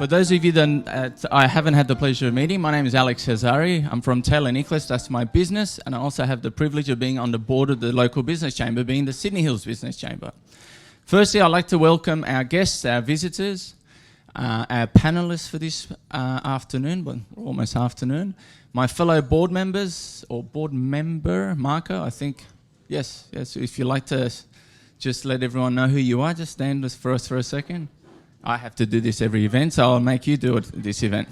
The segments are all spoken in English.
For those of you that I haven't had the pleasure of meeting, my name is Alex Hazari. I'm from Taylor Nicholas, that's my business, and I also have the privilege of being on the board of the local business chamber, being the Sydney Hills Business Chamber. Firstly, I'd like to welcome our guests, our visitors, our panellists for this afternoon, but almost afternoon, my fellow board members, or board member, Marco, I think. Yes, if you'd like to just let everyone know who you are, just stand for us for a second. I have to do this every event, so I'll make you do it this event.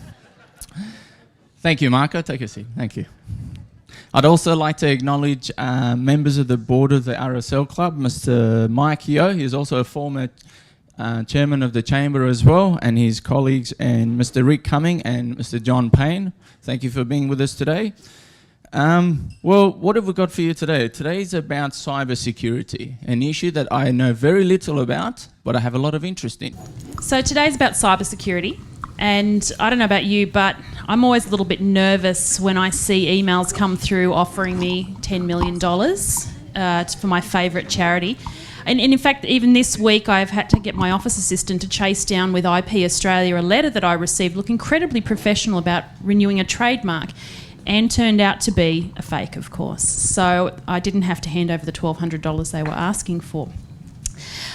Thank you, Marco. Take a seat. Thank you. I'd also like to acknowledge members of the board of the RSL Club, Mr. Mike Yeo. He's also a former chairman of the chamber as well, and his colleagues, and Mr. Rick Cumming and Mr. John Payne. Thank you for being with us today. Well, what have we got for you today? Today's about cybersecurity, an issue that I know very little about, but I have a lot of interest in. So today's about cybersecurity, and I don't know about you, but I'm always a little bit nervous when I see emails come through offering me $10 million for my favourite charity. And in fact, even this week, I've had to get my office assistant to chase down with IP Australia a letter that I received, look incredibly professional, about renewing a trademark, and turned out to be a fake, of course. So I didn't have to hand over the $1,200 they were asking for.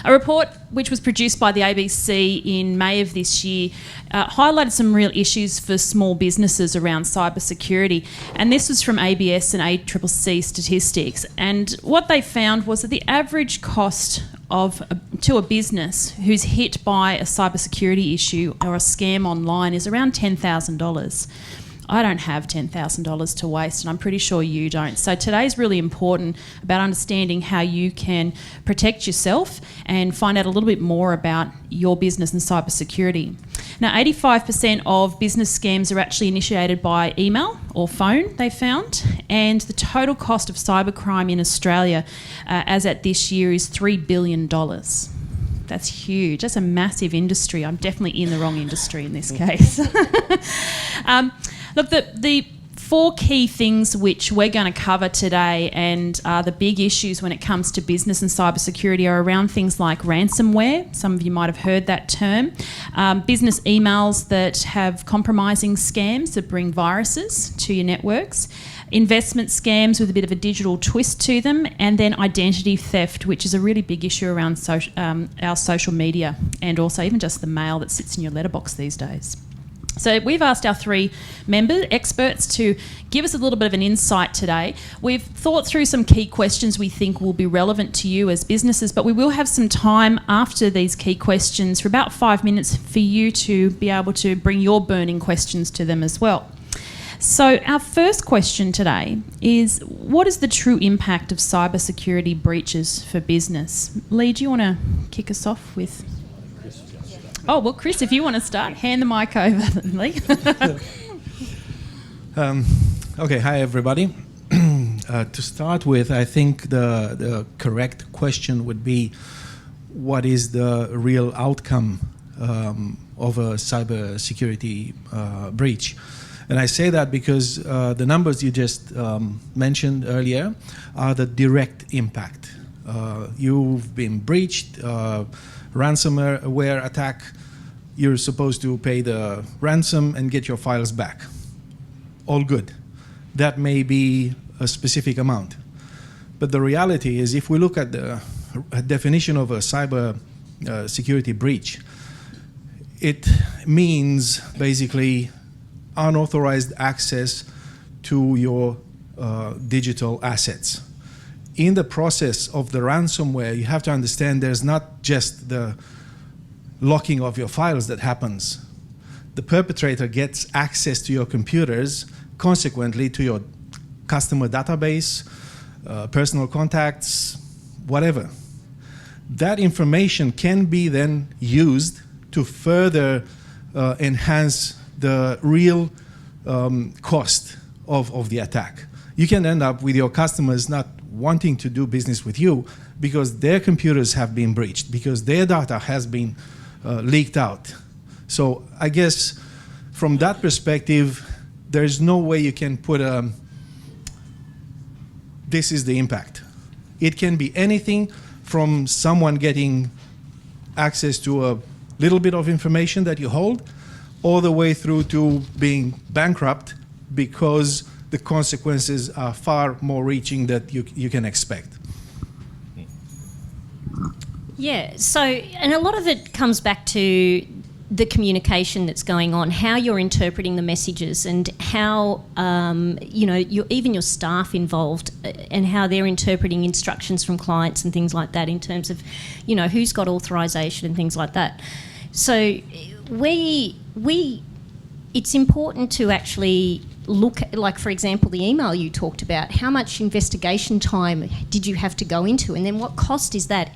A report which was produced by the ABC in May of this year highlighted some real issues for small businesses around cybersecurity, and this was from ABS and ACCC statistics. And what they found was that the average cost to a business who's hit by a cybersecurity issue or a scam online is around $10,000. I don't have $10,000 to waste, and I'm pretty sure you don't. So today's really important about understanding how you can protect yourself and find out a little bit more about your business and cybersecurity. Now, 85% of business scams are actually initiated by email or phone, they found, and the total cost of cybercrime in Australia, as at this year, is $3 billion. That's huge. That's a massive industry. I'm definitely in the wrong industry in this case. Look, the four key things which we're going to cover today and are the big issues when it comes to business and cybersecurity are around things like ransomware. Some of you might have heard that term. Business emails that have compromising scams that bring viruses to your networks. Investment scams with a bit of a digital twist to them, and then identity theft, which is a really big issue around our social media and also even just the mail that sits in your letterbox these days. So we've asked our three experts to give us a little bit of an insight today. We've thought through some key questions we think will be relevant to you as businesses, but we will have some time after these key questions for about 5 minutes for you to be able to bring your burning questions to them as well. So our first question today is, what is the true impact of cybersecurity breaches for business? Lee, do you want to kick us off with... Oh, well, Chris, if you want to start, hand the mic over, Lee. Okay, hi, everybody. To start with, I think the correct question would be, what is the real outcome of a cybersecurity breach? And I say that because the numbers you just mentioned earlier are the direct impact. You've been breached, ransomware attack, you're supposed to pay the ransom and get your files back. All good. That may be a specific amount. But the reality is, if we look at the definition of a cyber security breach, it means basically unauthorized access to your digital assets. In the process of the ransomware, you have to understand there's not just the locking of your files that happens. The perpetrator gets access to your computers, consequently to your customer database, personal contacts, whatever. That information can be then used to further enhance the real cost of the attack. You can end up with your customers not wanting to do business with you because their computers have been breached, because their data has been leaked out. So I guess from that perspective, there's no way you can put this is the impact. It can be anything from someone getting access to a little bit of information that you hold, all the way through to being bankrupt because the consequences are far more reaching than you can expect. Yeah, so, and a lot of it comes back to the communication that's going on, how you're interpreting the messages, and how, even your staff involved, and how they're interpreting instructions from clients and things like that in terms of, who's got authorisation and things like that. So it's important to actually look at, like, for example, the email you talked about, how much investigation time did you have to go into, and then what cost is that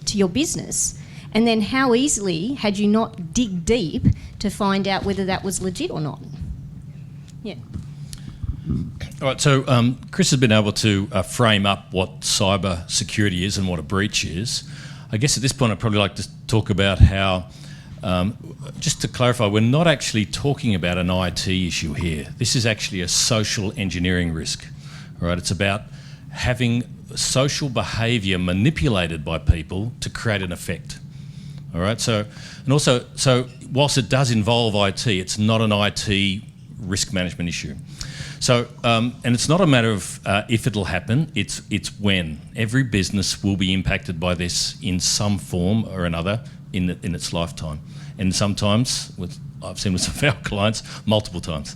to your business? And then how easily had you not dig deep to find out whether that was legit or not? Yeah. All right, so Chris has been able to frame up what cyber security is and what a breach is. I guess at this point I'd probably like to talk about how, just to clarify, we're not actually talking about an IT issue here. This is actually a social engineering risk. All right, it's about having social behaviour manipulated by people to create an effect. All right, so whilst it does involve IT, it's not an IT risk management issue. So, and it's not a matter of if it'll happen, it's when. Every business will be impacted by this in some form or another in its lifetime. And sometimes, I've seen with some of our clients, multiple times.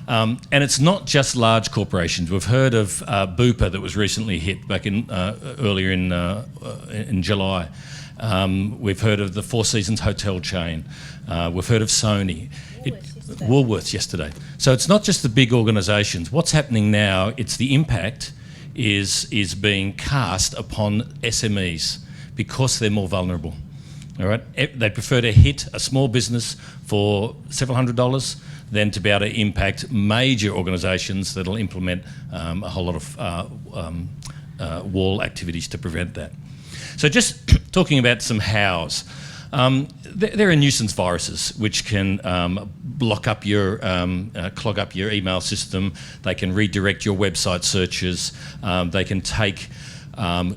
And it's not just large corporations. We've heard of Bupa that was recently hit back in earlier in July. We've heard of the Four Seasons hotel chain. We've heard of Sony. Woolworths yesterday. So it's not just the big organisations. What's happening now, it's the impact is being cast upon SMEs because they're more vulnerable. All right? They prefer to hit a small business for several $100s than to be able to impact major organisations that'll implement a whole lot of wall activities to prevent that. So just talking about some hows. There are nuisance viruses which can clog up your email system. They can redirect your website searches. They can take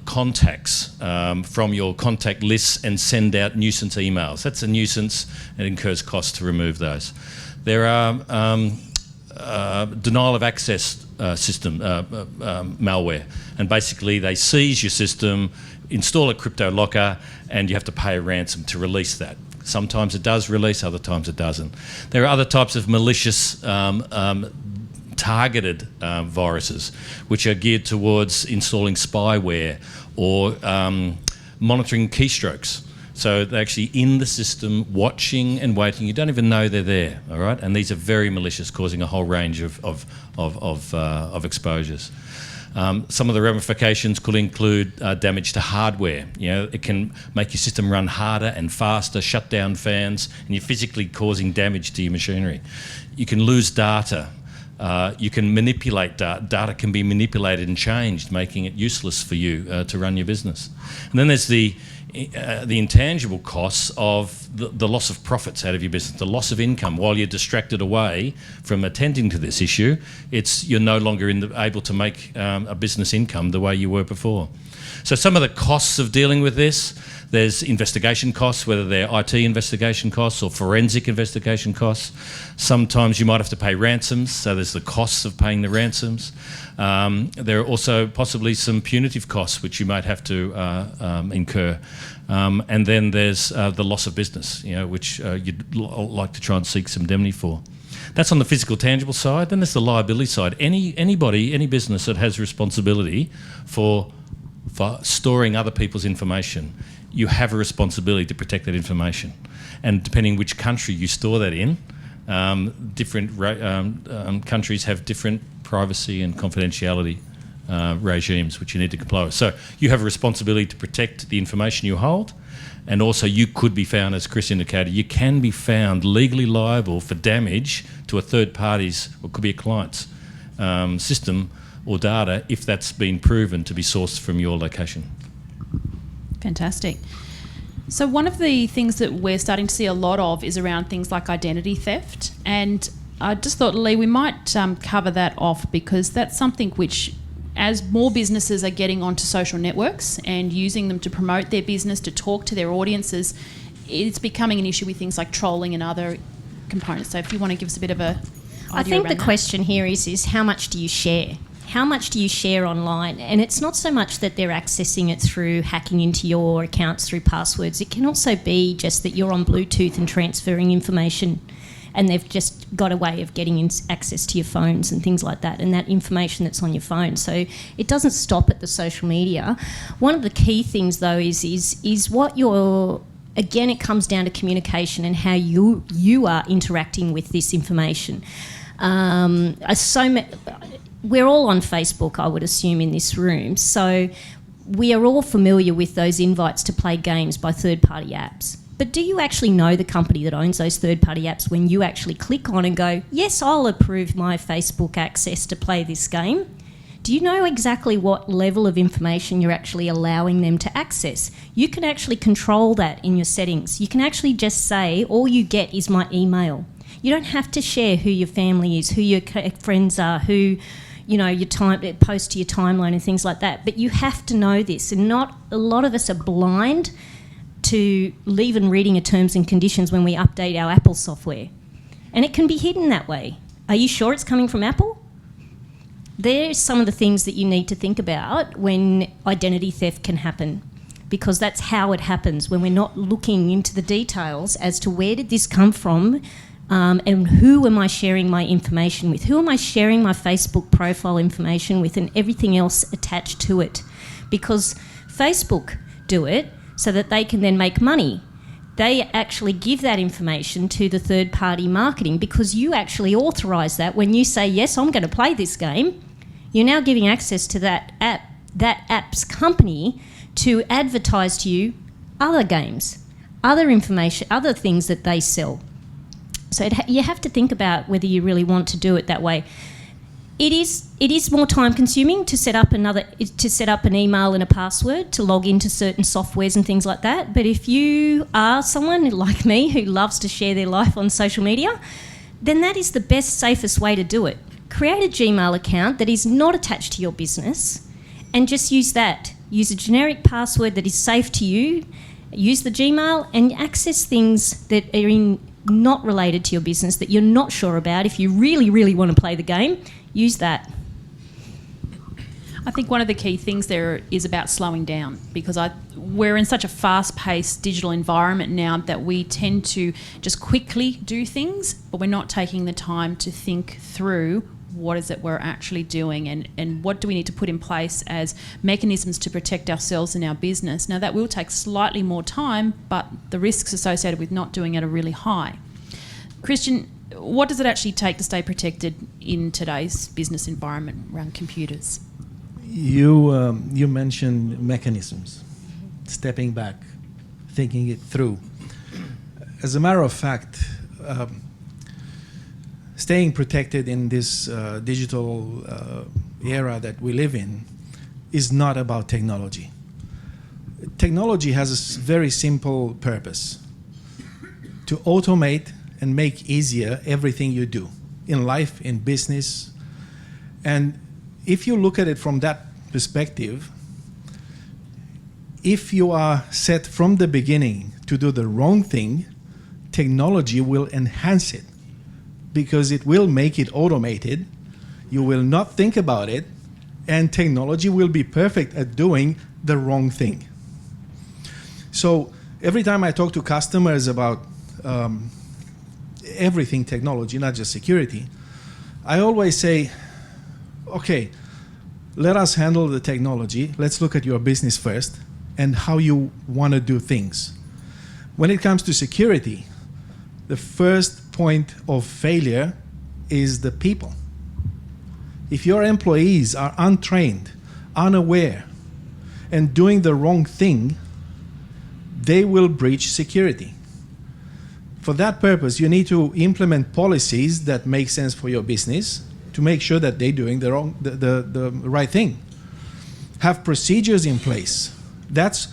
contacts from your contact lists and send out nuisance emails. That's a nuisance. It incurs costs to remove those. There are denial of access system malware, and basically they seize your system, install a crypto locker, and you have to pay a ransom to release that. Sometimes it does release, other times it doesn't. There are other types of malicious targeted viruses which are geared towards installing spyware or monitoring keystrokes. So they're actually in the system, watching and waiting. You don't even know they're there, all right? And these are very malicious, causing a whole range of exposures. Some of the ramifications could include damage to hardware. It can make your system run harder and faster, shut down fans, and you're physically causing damage to your machinery. You can lose data. You can manipulate data. Data can be manipulated and changed, making it useless for you to run your business. And then there's the intangible costs of the loss of profits out of your business, the loss of income. While you're distracted away from attending to this issue, you're no longer able to make a business income the way you were before. So some of the costs of dealing with this, there's investigation costs, whether they're IT investigation costs or forensic investigation costs. Sometimes you might have to pay ransoms, so there's the costs of paying the ransoms. There are also possibly some punitive costs which you might have to incur. And then there's the loss of business, which you'd like to try and seek some indemnity for. That's on the physical, tangible side. Then there's the liability side. Any business that has responsibility for storing other people's information, you have a responsibility to protect that information. And depending which country you store that in, different countries have different privacy and confidentiality regimes which you need to comply with. So you have a responsibility to protect the information you hold, and also you could be found, as Chris indicated, you can be found legally liable for damage to a third party's, or could be a client's, system or data if that's been proven to be sourced from your location. Fantastic. So one of the things that we're starting to see a lot of is around things like identity theft. And I just thought, Lee, we might cover that off, because that's something which, as more businesses are getting onto social networks and using them to promote their business, to talk to their audiences, it's becoming an issue with things like trolling and other components. So if you want to give us a bit of a I idea think around the that. question here is how much do you share? How much do you share online? And it's not so much that they're accessing it through hacking into your accounts through passwords. It can also be just that you're on Bluetooth and transferring information, and they've just got a way of getting access to your phones and things like that, and that information that's on your phone. So it doesn't stop at the social media. One of the key things, though, is what you're... Again, it comes down to communication and how you are interacting with this information. We're all on Facebook, I would assume, in this room. So we are all familiar with those invites to play games by third-party apps. But do you actually know the company that owns those third-party apps when you actually click on and go, yes, I'll approve my Facebook access to play this game? Do you know exactly what level of information you're actually allowing them to access? You can actually control that in your settings. You can actually just say, all you get is my email. You don't have to share who your family is, who your friends are, who, you know, your post to your timeline and things like that. But you have to know this, and not a lot of us are blind to even reading a terms and conditions when we update our Apple software. And it can be hidden that way. Are you sure it's coming from Apple? There's some of the things that you need to think about when identity theft can happen, because that's how it happens, when we're not looking into the details as to where did this come from, and who am I sharing my information with? Who am I sharing my Facebook profile information with, and everything else attached to it? Because Facebook do it so that they can then make money. They actually give that information to the third-party marketing because you actually authorise that. When you say, yes, I'm going to play this game, you're now giving access to that app's company to advertise to you other games, other information, other things that they sell. So you have to think about whether you really want to do it that way. It is more time consuming to set up an email and a password to log into certain softwares and things like that. But if you are someone like me who loves to share their life on social media, then that is the best, safest way to do it. Create a Gmail account that is not attached to your business and just use that. Use a generic password that is safe to you. Use the Gmail and access things that are not related to your business that you're not sure about. If you really, really want to play the game, use that. I think one of the key things there is about slowing down, because we're in such a fast-paced digital environment now that we tend to just quickly do things, but we're not taking the time to think through what is it we're actually doing, and what do we need to put in place as mechanisms to protect ourselves and our business. Now, that will take slightly more time, but the risks associated with not doing it are really high. Christian, what does it actually take to stay protected in today's business environment around computers? You mentioned mechanisms, stepping back, thinking it through. As a matter of fact, staying protected in this digital era that we live in is not about technology. Technology has a very simple purpose: to automate and make easier everything you do in life, in business. And if you look at it from that perspective, if you are set from the beginning to do the wrong thing, technology will enhance it, because it will make it automated. You will not think about it, and technology will be perfect at doing the wrong thing. So every time I talk to customers about everything technology, not just security, I always say, okay, let us handle the technology. Let's look at your business first and how you want to do things. When it comes to security, the first point of failure is the people. If your employees are untrained, unaware, and doing the wrong thing, they will breach security. For that purpose, you need to implement policies that make sense for your business to make sure that they're doing the right thing. Have procedures in place. That's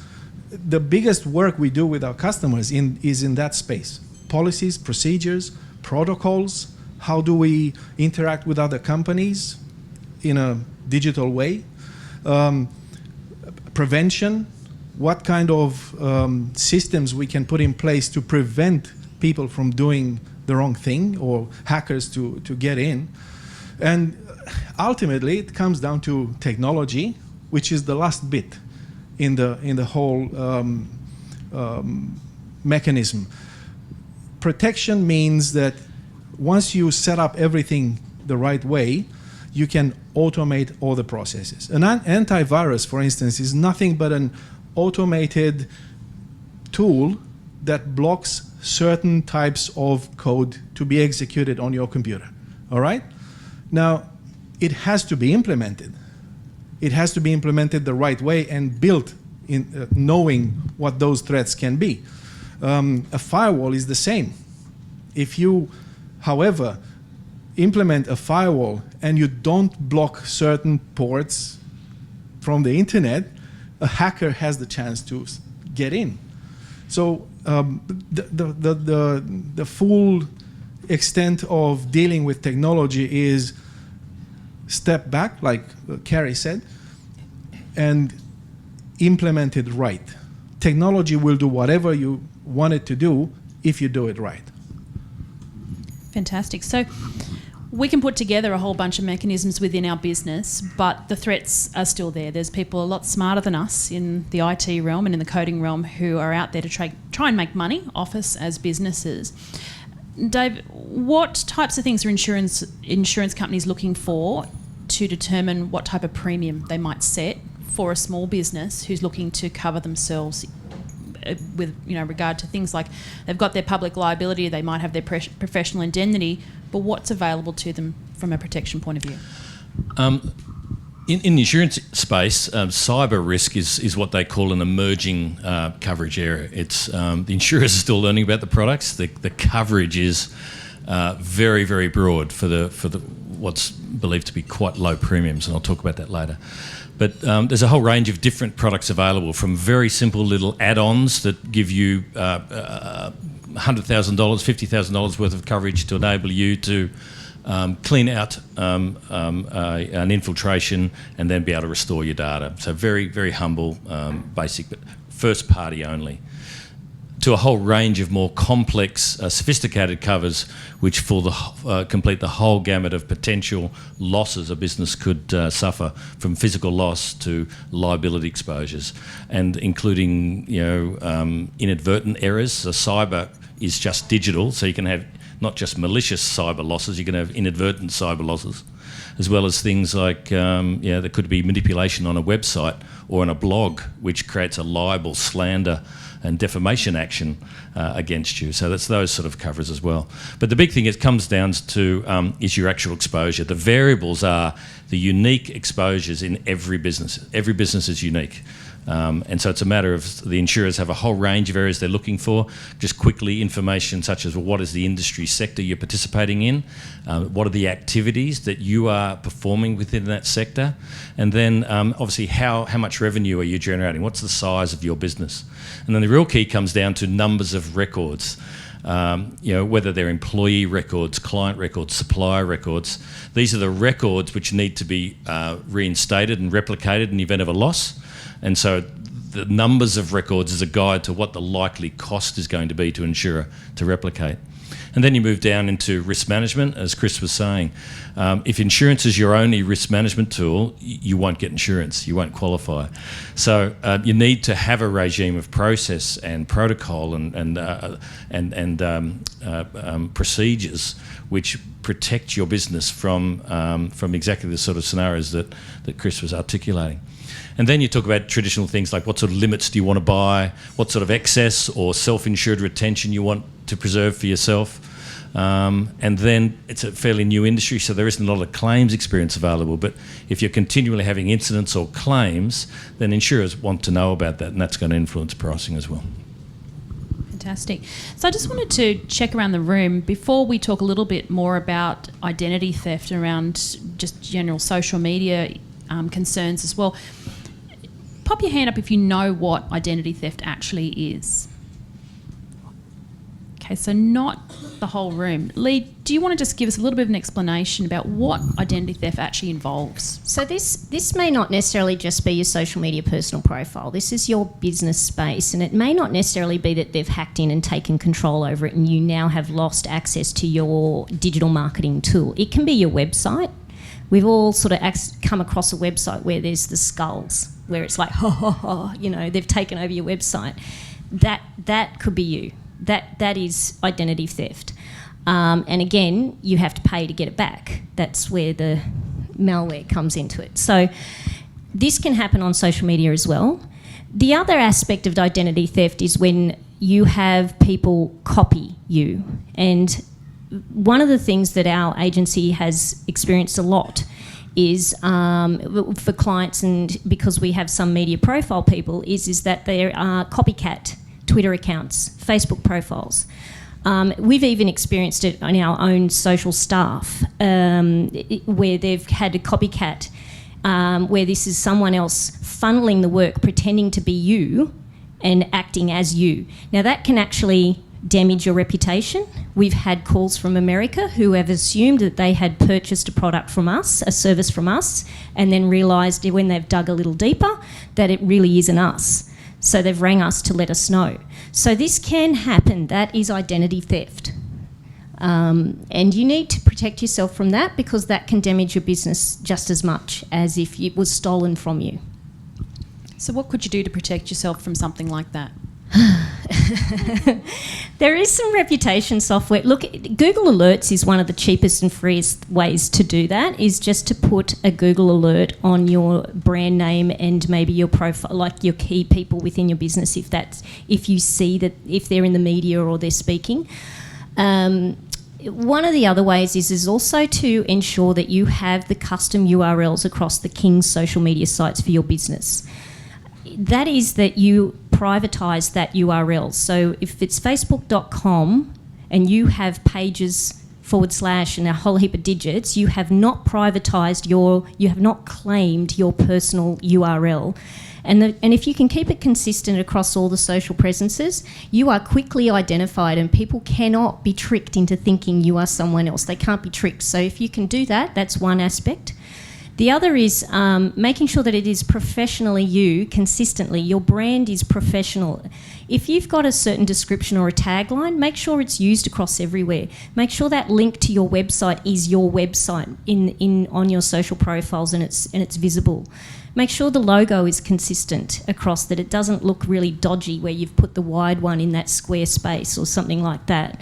the biggest work we do with our customers is in that space. Policies, procedures, protocols. How do we interact with other companies in a digital way? Prevention. What kind of systems we can put in place to prevent people from doing the wrong thing or hackers to get in. And ultimately, it comes down to technology, which is the last bit in the whole mechanism. Protection means that once you set up everything the right way, you can automate all the processes. An antivirus, for instance, is nothing but an automated tool that blocks certain types of code to be executed on your computer. All right? Now, it has to be implemented. It has to be implemented the right way and built in knowing what those threats can be. A firewall is the same. If you, however, implement a firewall and you don't block certain ports from the internet, a hacker has the chance to get in. So the full extent of dealing with technology is step back, like Kerrie said, and implement it right. Technology will do whatever you want it to do if you do it right. Fantastic. So we can put together a whole bunch of mechanisms within our business, but the threats are still there. There's people a lot smarter than us in the IT realm and in the coding realm who are out there to try and make money off us as businesses. Dave, what types of things are insurance companies looking for to determine what type of premium they might set for a small business who's looking to cover themselves with regard to things like they've got their public liability, they might have their professional indemnity, but what's available to them from a protection point of view? In the insurance space, cyber risk is what they call an emerging coverage area. It's the insurers are still learning about the products. The coverage is very, very broad for the what's believed to be quite low premiums, and I'll talk about that later. But there's a whole range of different products available, from very simple little add-ons that give you $100,000, $50,000 worth of coverage to enable you to clean out an infiltration and then be able to restore your data. So very, very humble, basic, but first party only. To a whole range of more complex, sophisticated covers which complete the whole gamut of potential losses a business could suffer, from physical loss to liability exposures, and including inadvertent errors. So cyber is just digital, so you can have not just malicious cyber losses, you can have inadvertent cyber losses, as well as things like there could be manipulation on a website or on a blog, which creates a libel, slander and defamation action against you. So that's those sort of covers as well. But the big thing it comes down to is your actual exposure. The variables are the unique exposures in every business. Every business is unique. And so it's a matter of the insurers have a whole range of areas they're looking for. Just quickly, information such as, well, what is the industry sector you're participating in? What are the activities that you are performing within that sector? And then obviously how much revenue are you generating? What's the size of your business? And then the real key comes down to numbers of records. Whether they're employee records, client records, supplier records. These are the records which need to be reinstated and replicated in the event of a loss. And so the numbers of records is a guide to what the likely cost is going to be to insurer to replicate. And then you move down into risk management, as Chris was saying. If insurance is your only risk management tool, you won't get insurance, you won't qualify. So you need to have a regime of process and protocol and procedures which protect your business from exactly the sort of scenarios that Chris was articulating. And then you talk about traditional things like what sort of limits do you want to buy, what sort of excess or self-insured retention you want to preserve for yourself. And then it's a fairly new industry, so there isn't a lot of claims experience available. But if you're continually having incidents or claims, then insurers want to know about that, and that's going to influence pricing as well. Fantastic. So I just wanted to check around the room before we talk a little bit more about identity theft around just general social media concerns as well. Pop your hand up if you know what identity theft actually is. Okay, Okay, so not the whole room. Lee, do you want to just give us a little bit of an explanation about what identity theft actually involves? So this may not necessarily just be your social media personal profile. This is your business space, and it may not necessarily be that they've hacked in and taken control over it and you now have lost access to your digital marketing tool. It can be your website. We've all sort of come across a website where there's the skulls, where it's like, they've taken over your website. That could be you. That is identity theft. And again, you have to pay to get it back. That's where the malware comes into it. So this can happen on social media as well. The other aspect of identity theft is when you have people copy you. And one of the things that our agency has experienced a lot is for clients, and because we have some media profile people, is that there are copycat Twitter accounts, Facebook profiles. We've even experienced it on our own social staff where they've had a copycat where this is someone else funneling the work, pretending to be you and acting as you. Now that can actually damage your reputation. We've had calls from America who have assumed that they had purchased a product from us, a service from us, and then realised when they've dug a little deeper that it really isn't us. So they've rang us to let us know. So this can happen. That is identity theft. And you need to protect yourself from that because that can damage your business just as much as if it was stolen from you. So what could you do to protect yourself from something like that? There is some reputation software. Look, Google Alerts is one of the cheapest and freest ways to do that, is just to put a Google alert on your brand name and maybe your profile, like your key people within your business, if you see that, if they're in the media or they're speaking. One of the other ways is also to ensure that you have the custom URLs across the King's social media sites for your business. That is that you privatise that URL. So if it's facebook.com and you have pages / and a whole heap of digits, you have not privatised you have not claimed your personal URL. And if you can keep it consistent across all the social presences, you are quickly identified and people cannot be tricked into thinking you are someone else. They can't be tricked. So if you can do that, that's one aspect. The other is making sure that it is professionally you consistently. Your brand is professional. If you've got a certain description or a tagline, make sure it's used across everywhere. Make sure that link to your website is your website on your social profiles and it's visible. Make sure the logo is consistent across, that it doesn't look really dodgy where you've put the wide one in that square space or something like that.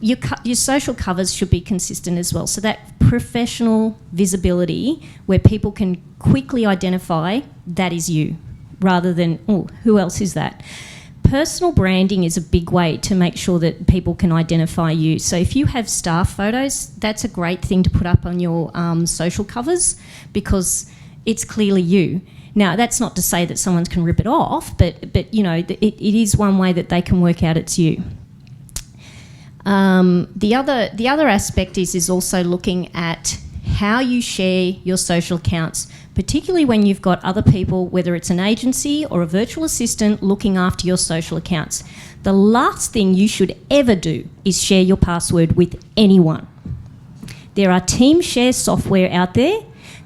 Your social covers should be consistent as well. So that professional visibility where people can quickly identify that is you rather than, oh, who else is that? Personal branding is a big way to make sure that people can identify you. So if you have staff photos, that's a great thing to put up on your social covers because it's clearly you. Now, that's not to say that someone can rip it off, but you know, it is one way that they can work out it's you. The other aspect is also looking at how you share your social accounts, particularly when you've got other people, whether it's an agency or a virtual assistant, looking after your social accounts. The last thing you should ever do is share your password with anyone. There are team share software out there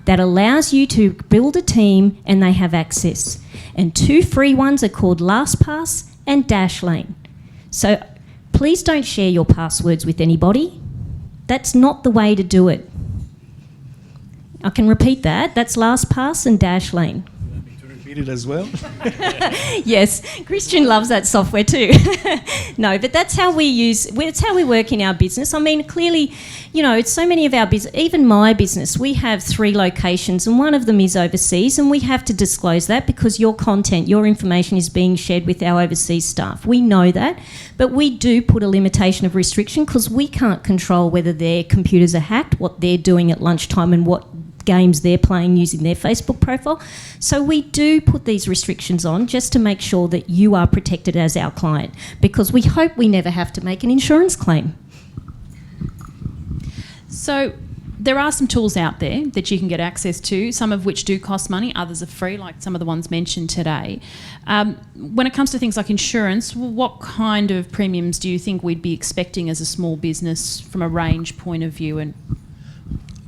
that allows you to build a team and they have access. And 2 free ones are called LastPass and Dashlane. So please don't share your passwords with anybody. That's not the way to do it. I can repeat that. That's LastPass and Dashlane. To repeat it as well? Yes, Christian loves that software too. No, but that's how it's how we work in our business. I mean, clearly, you know, it's so many of our business, even my business, we have 3 locations and one of them is overseas, and we have to disclose that because your content, your information is being shared with our overseas staff. We know that, but we do put a limitation of restriction because we can't control whether their computers are hacked, what they're doing at lunchtime and what games they're playing using their Facebook profile. So we do put these restrictions on just to make sure that you are protected as our client, because we hope we never have to make an insurance claim. So There are some tools out there that you can get access to, some of which do cost money, others are free, like some of the ones mentioned today. When it comes to things like insurance, what kind of premiums do you think we'd be expecting as a small business from a range point of view? And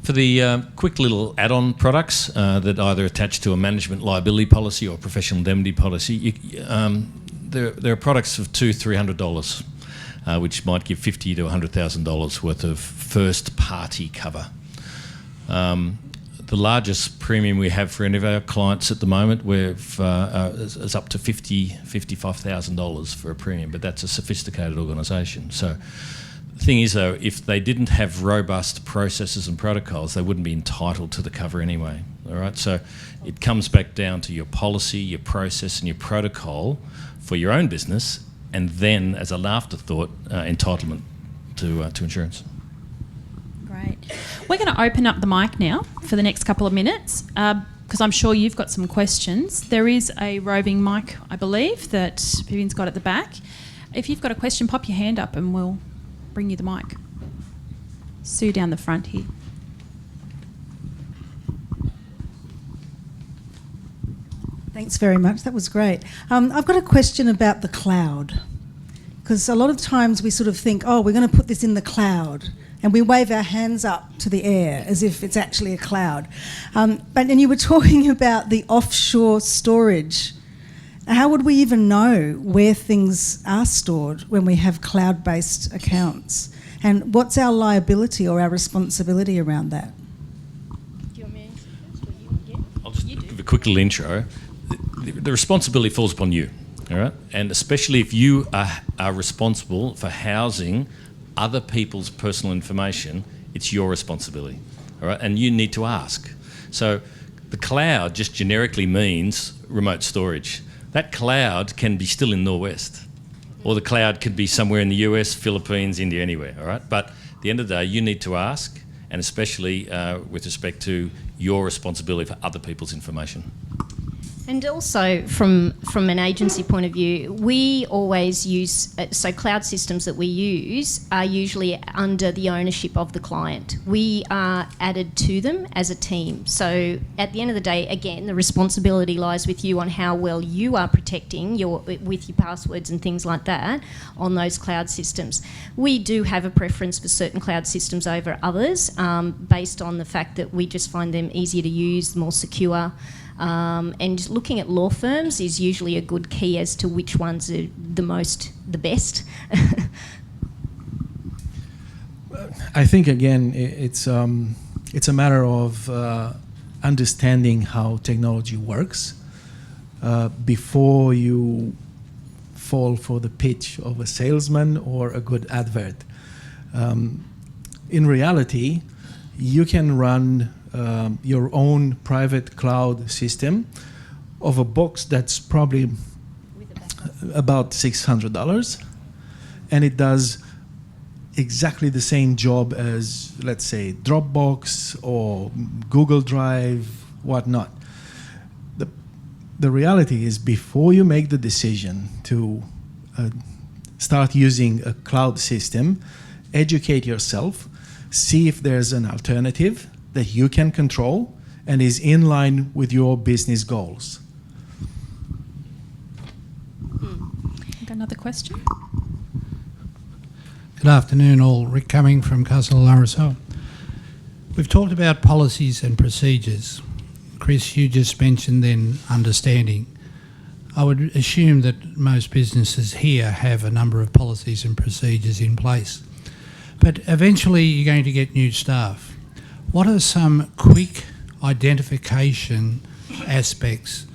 for the quick little add-on products that either attach to a management liability policy or professional indemnity policy, there are products of $200-300, which might give $50,000 to $100,000 worth of first-party cover. The largest premium we have for any of our clients at the moment is up to $55,000 for a premium, but that's a sophisticated organisation. So the thing is, though, if they didn't have robust processes and protocols, they wouldn't be entitled to the cover anyway. All right, so it comes back down to your policy, your process, and your protocol for your own business, and then, as an afterthought, entitlement to insurance. Great. We're going to open up the mic now for the next couple of minutes, because I'm sure you've got some questions. There is a roving mic, I believe, that Vivian's got at the back. If you've got a question, pop your hand up and we'll bring you the mic. Sue down the front here. Thanks very much. That was great. I've got a question about the cloud, because a lot of times we sort of think, oh, we're going to put this in the cloud, and we wave our hands up to the air as if it's actually a cloud. But then you were talking about the offshore storage. How would we even know where things are stored when we have cloud-based accounts? And what's our liability or our responsibility around that? Do you want me to answer first, or you? I'll just give a quick little intro. The responsibility falls upon you, all right? And especially if you are responsible for housing other people's personal information, it's your responsibility, all right? And you need to ask. So the cloud just generically means remote storage. That cloud can be still in Norwest, or the cloud could be somewhere in the US, Philippines, India, anywhere, all right? But at the end of the day, you need to ask, and especially with respect to your responsibility for other people's information. And also, from an agency point of view, we always use, so cloud systems that we use are usually under the ownership of the client. We are added to them as a team. So at the end of the day, again, the responsibility lies with you on how well you are protecting with your passwords and things like that on those cloud systems. We do have a preference for certain cloud systems over others, based on the fact that we just find them easier to use, more secure. And looking at law firms is usually a good key as to which ones are the best. I think, again, it's a matter of understanding how technology works before you fall for the pitch of a salesman or a good advert. In reality, you can run your own private cloud system of a box that's probably about $600, and it does exactly the same job as, let's say, Dropbox or Google Drive, whatnot. The reality is, before you make the decision to start using a cloud system, educate yourself, see if there's an alternative that you can control and is in line with your business goals. Got another question? Good afternoon all. Rick Cumming from Castle Larissel. We've talked about policies and procedures. Cris, you just mentioned then understanding. I would assume that most businesses here have a number of policies and procedures in place. But eventually you're going to get new staff. What are some quick identification aspects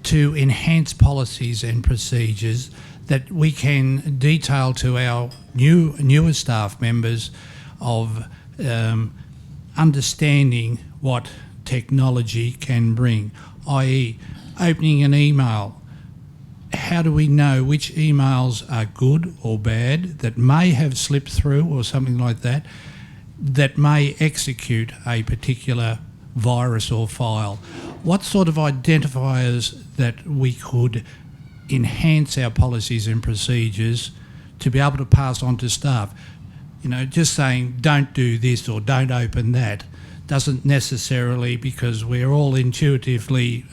to enhance policies and procedures that we can detail to our newer staff members of understanding what technology can bring, i.e. opening an email? How do we know which emails are good or bad that may have slipped through or something like that, that may execute a particular virus or file? What sort of identifiers that we could enhance our policies and procedures to be able to pass on to staff? You know, just saying don't do this or don't open that doesn't necessarily, because we're all intuitively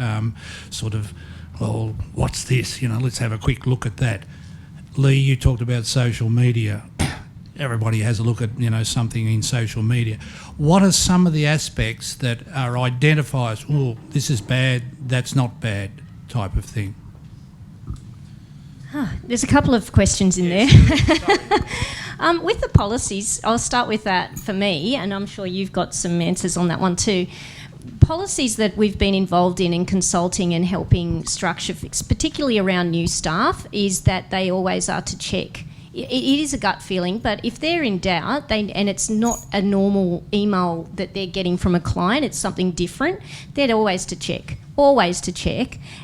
sort of, well, what's this? You know, let's have a quick look at that. Lee, you talked about social media. Everybody has a look at, you know, something in social media. What are some of the aspects that are identifiers? Oh, this is bad, that's not bad, type of thing. There's a couple of questions in there. With the policies, I'll start with that for me, and I'm sure you've got some answers on that one too. Policies that we've been involved in consulting and helping structure fix, particularly around new staff, is that they always are to check. It is a gut feeling, but if they're in doubt, and it's not a normal email that they're getting from a client, it's something different, they're always to check.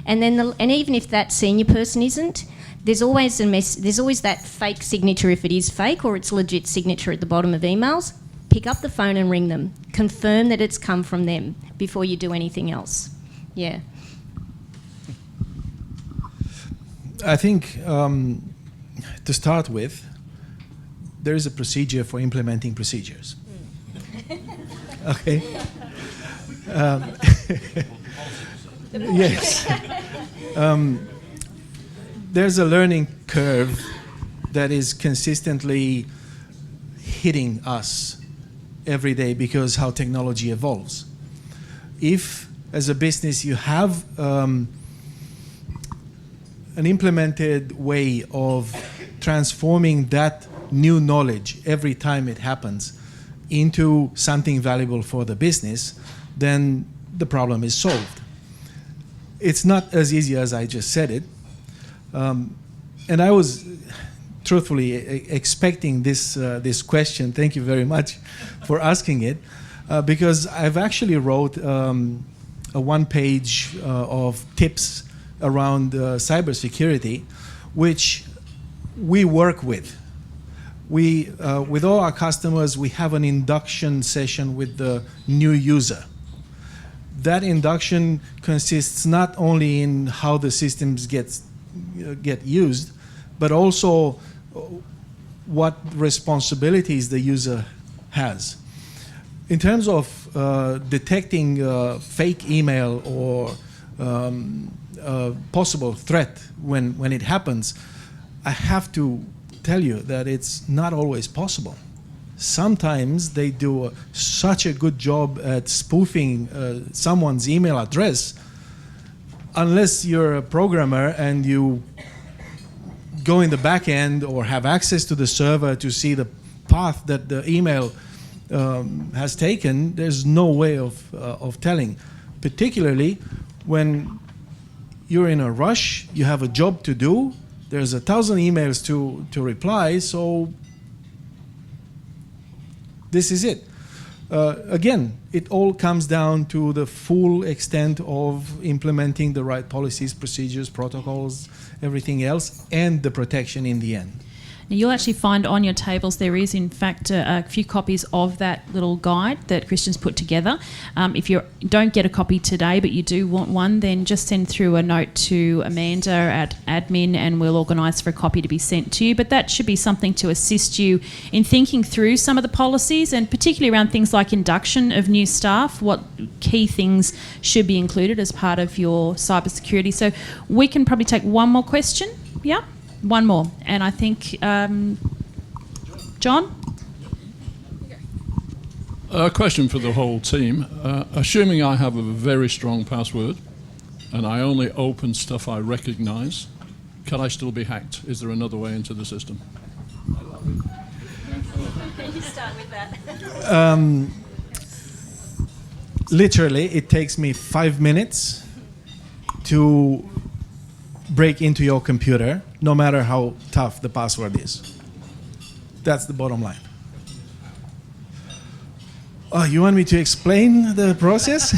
And then, and even if that senior person isn't, there's always there's always that fake signature if it is fake, or it's legit signature at the bottom of emails. Pick up the phone and ring them. Confirm that it's come from them before you do anything else. Yeah. I think to start with, there is a procedure for implementing procedures. Okay. Yes. There's a learning curve that is consistently hitting us every day because how technology evolves. If, as a business, you have an implemented way of transforming that new knowledge every time it happens into something valuable for the business, then the problem is solved. It's not as easy as I just said it. And I was truthfully expecting this question. Thank you very much for asking it, because I've actually wrote a one-page of tips around cybersecurity, which we work with. With all our customers, we have an induction session with the new user. That induction consists not only in how the systems get used, but also what responsibilities the user has. In terms of detecting fake email or possible threat when it happens, I have to tell you that it's not always possible. Sometimes they do such a good job at spoofing someone's email address. Unless you're a programmer and you go in the back end or have access to the server to see the path that the email has taken, there's no way of telling. Particularly when you're in a rush, you have a job to do, there's 1,000 emails to reply, so this is it. Again, it all comes down to the full extent of implementing the right policies, procedures, protocols, everything else, and the protection in the end. Now, you'll actually find on your tables there is, in fact, a few copies of that little guide that Christian's put together. If you don't get a copy today but you do want one, then just send through a note to Amanda at admin and we'll organise for a copy to be sent to you. But that should be something to assist you in thinking through some of the policies, and particularly around things like induction of new staff, what key things should be included as part of your cybersecurity. So we can probably take one more question. Yeah? One more, and I think, John? A question for the whole team. Assuming I have a very strong password and I only open stuff I recognise, can I still be hacked? Is there another way into the system? You start with that. Literally, it takes me 5 minutes to break into your computer, no matter how tough the password is. That's the bottom line. Oh, you want me to explain the process?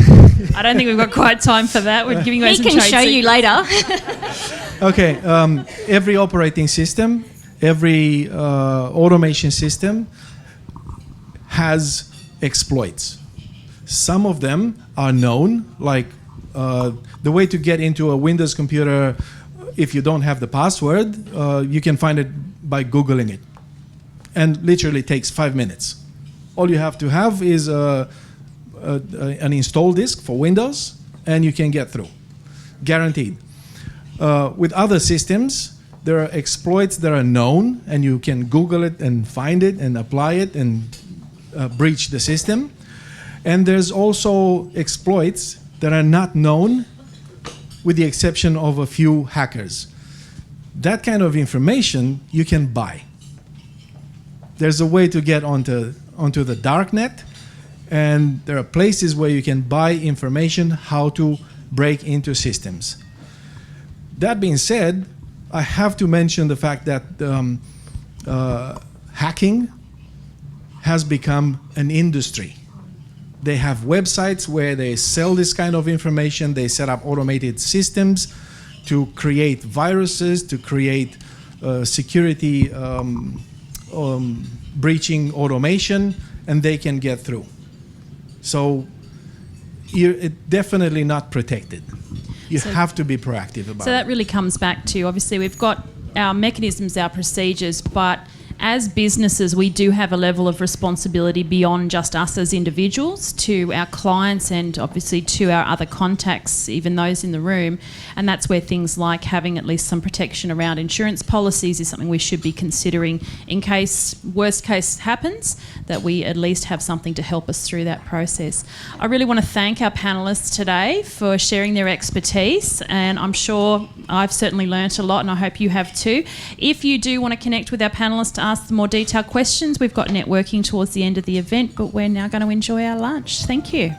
I don't think we've got quite time for that. We're giving away some trade He can show you later. Okay, every operating system, every automation system has exploits. Some of them are known, like the way to get into a Windows computer if you don't have the password, you can find it by Googling it. and literally takes 5 minutes. All you have to have is an install disk for Windows, and you can get through, guaranteed. With other systems, there are exploits that are known, and you can Google it and find it and apply it and breach the system. And there's also exploits that are not known, with the exception of a few hackers. That kind of information you can buy. There's a way to get onto the dark net, and there are places where you can buy information how to break into systems. That being said, I have to mention the fact that hacking has become an industry. They have websites where they sell this kind of information. They set up automated systems to create viruses, to create security breaching automation, and they can get through. So it's definitely not protected. You have to be proactive about it. So that really comes back to, obviously, we've got our mechanisms, our procedures, but as businesses, we do have a level of responsibility beyond just us as individuals to our clients and obviously to our other contacts, even those in the room. And that's where things like having at least some protection around insurance policies is something we should be considering in case worst case happens, that we at least have something to help us through that process. I really want to thank our panellists today for sharing their expertise, and I'm sure I've certainly learnt a lot, and I hope you have too. If you do want to connect with our panellists to ask the more detailed questions, we've got networking towards the end of the event, but we're now going to enjoy our lunch. Thank you.